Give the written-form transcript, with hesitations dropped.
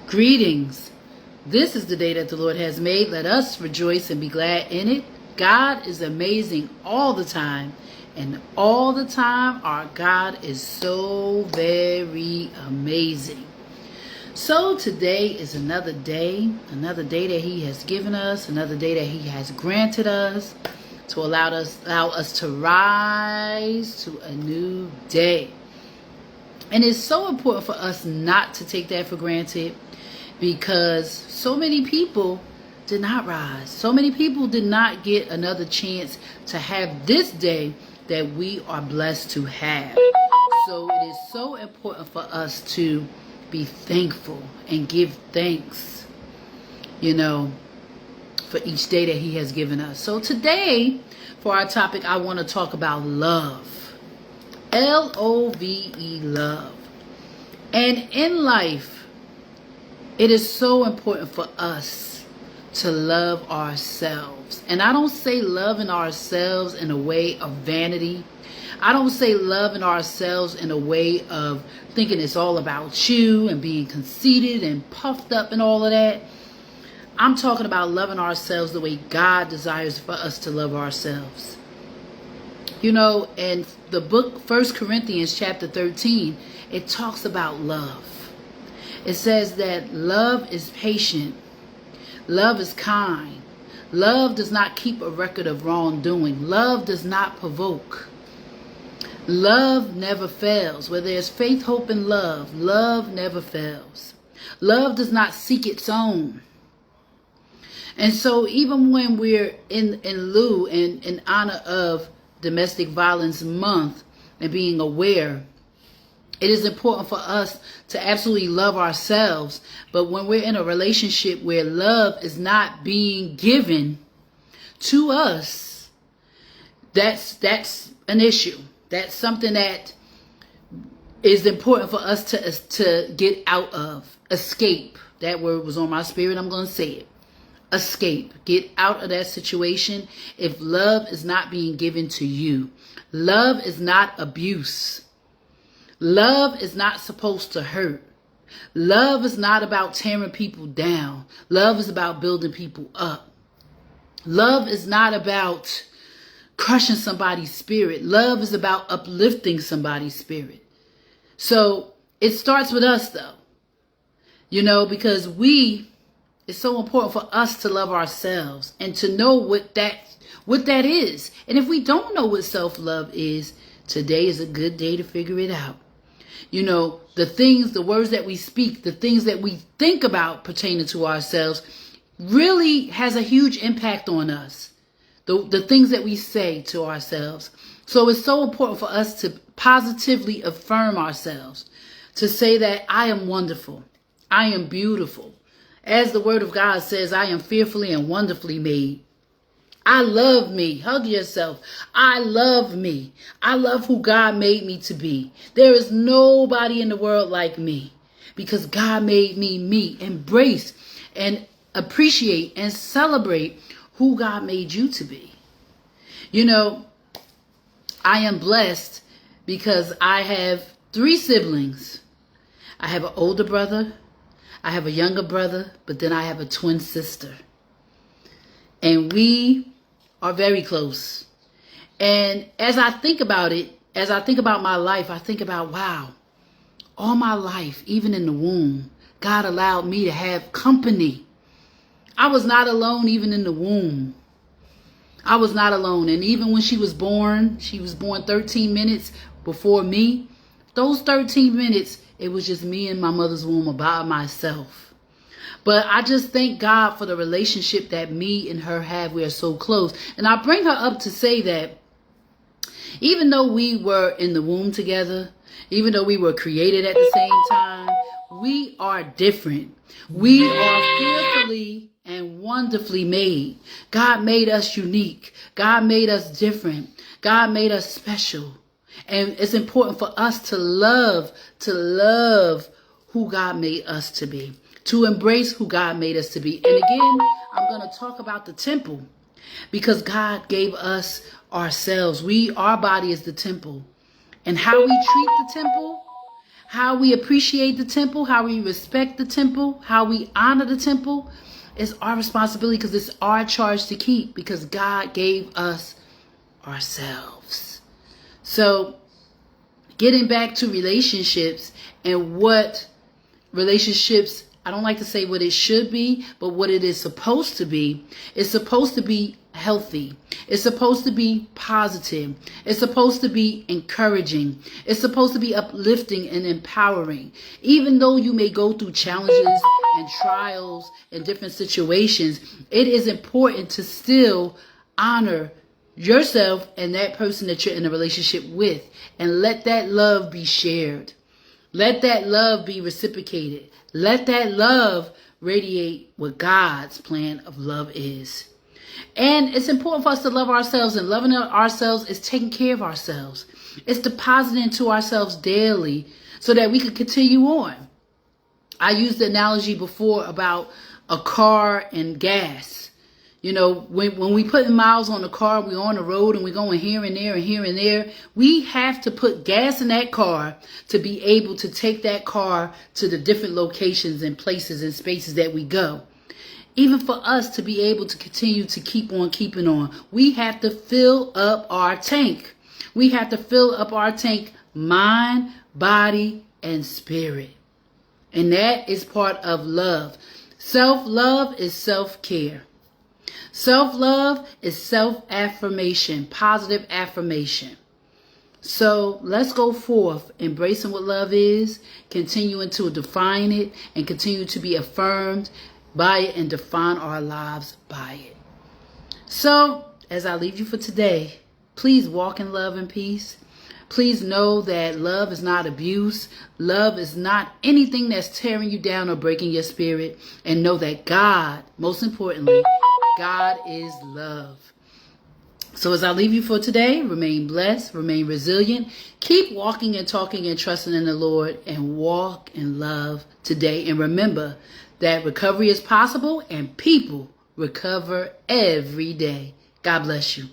Greetings. This is the day that the Lord has made. Let us rejoice and be glad in it. God is amazing all the time. And all the time, our God is so very amazing. So today is another day that He has given us, another day that He has granted us to allow us to rise to a new day. And it's so important for us not to take that for granted, because so many people did not rise. So many people did not get another chance to have this day that we are blessed to have. So it is so important for us to be thankful and give thanks, for each day that He has given us. So today, for our topic, I want to talk about love. L-O-V-E, love. And in life, it is so important for us to love ourselves. And I don't say loving ourselves in a way of vanity. I don't say loving ourselves in a way of thinking it's all about you and being conceited and puffed up and all of that. I'm talking about loving ourselves the way God desires for us to love ourselves. In the book 1 Corinthians chapter 13, it talks about love. It says that love is patient. Love is kind. Love does not keep a record of wrongdoing. Love does not provoke. Love never fails. Where there's faith, hope, and love, love never fails. Love does not seek its own. And so even when we're in lieu and in honor of Domestic Violence Month and being aware, it is important for us to absolutely love ourselves. But when we're in a relationship where love is not being given to us, that's an issue. That's something that is important for us to get out of. Escape. That word was on my spirit. I'm going to say it. Escape. Get out of that situation if love is not being given to you. Love is not abuse. Love is not supposed to hurt. Love is not about tearing people down. Love is about building people up. Love is not about crushing somebody's spirit. Love is about uplifting somebody's spirit. So it starts with us though, because it's so important for us to love ourselves and to know what that is. And if we don't know what self-love is, today is a good day to figure it out. The words that we speak, the things that we think about pertaining to ourselves really has a huge impact on us. The things that we say to ourselves. So it's so important for us to positively affirm ourselves, to say that I am wonderful. I am beautiful. As the word of God says, I am fearfully and wonderfully made. I love me. Hug yourself. I love me. I love who God made me to be. There is nobody in the world like me because God made me. Embrace and appreciate and celebrate who God made you to be. I am blessed because I have 3 siblings. I have an older brother. I have a younger brother, but then I have a twin sister. And we are very close. And as I think about it, as I think about my life, I think about, wow, all my life, even in the womb, God allowed me to have company. I was not alone even in the womb. I was not alone. And even when she was born 13 minutes before me. Those 13 minutes, it was just me in my mother's womb by myself. But I just thank God for the relationship that me and her have. We are so close. And I bring her up to say that even though we were in the womb together, even though we were created at the same time, we are different. We are fearfully and wonderfully made. God made us unique. God made us different. God made us special. And it's important for us to love who God made us to be, to embrace who God made us to be. And again, I'm going to talk about the temple because God gave us ourselves. Our body is the temple. And how we treat the temple, How we appreciate the temple, how we respect the temple, how we honor the temple is our responsibility, because it's our charge to keep, because God gave us ourselves. So getting back to relationships and what relationships, I don't like to say what it should be, but what it is supposed to be. It's supposed to be healthy. It's supposed to be positive. It's supposed to be encouraging. It's supposed to be uplifting and empowering. Even though you may go through challenges and trials and different situations, it is important to still honor yourself and that person that you're in a relationship with, and let that love be shared. Let that love be reciprocated. Let that love radiate what God's plan of love is. And it's important for us to love ourselves, and loving ourselves is taking care of ourselves. It's depositing into ourselves daily so that we can continue on. I used the analogy before about a car and gas. You know, when we put miles on the car, we're on the road and we're going here and there and here and there. We have to put gas in that car to be able to take that car to the different locations and places and spaces that we go. Even for us to be able to continue to keep on keeping on, we have to fill up our tank. We have to fill up our tank, mind, body, and spirit. And that is part of love. Self-love is self-care. Self-love is self-affirmation, positive affirmation. So let's go forth, embracing what love is, continuing to define it, and continue to be affirmed by it and define our lives by it. So as I leave you for today, please walk in love and peace. Please know that love is not abuse. Love is not anything that's tearing you down or breaking your spirit. And know that God, most importantly, God is love. So as I leave you for today, remain blessed, remain resilient, keep walking and talking and trusting in the Lord, and walk in love today. And remember that recovery is possible and people recover every day. God bless you.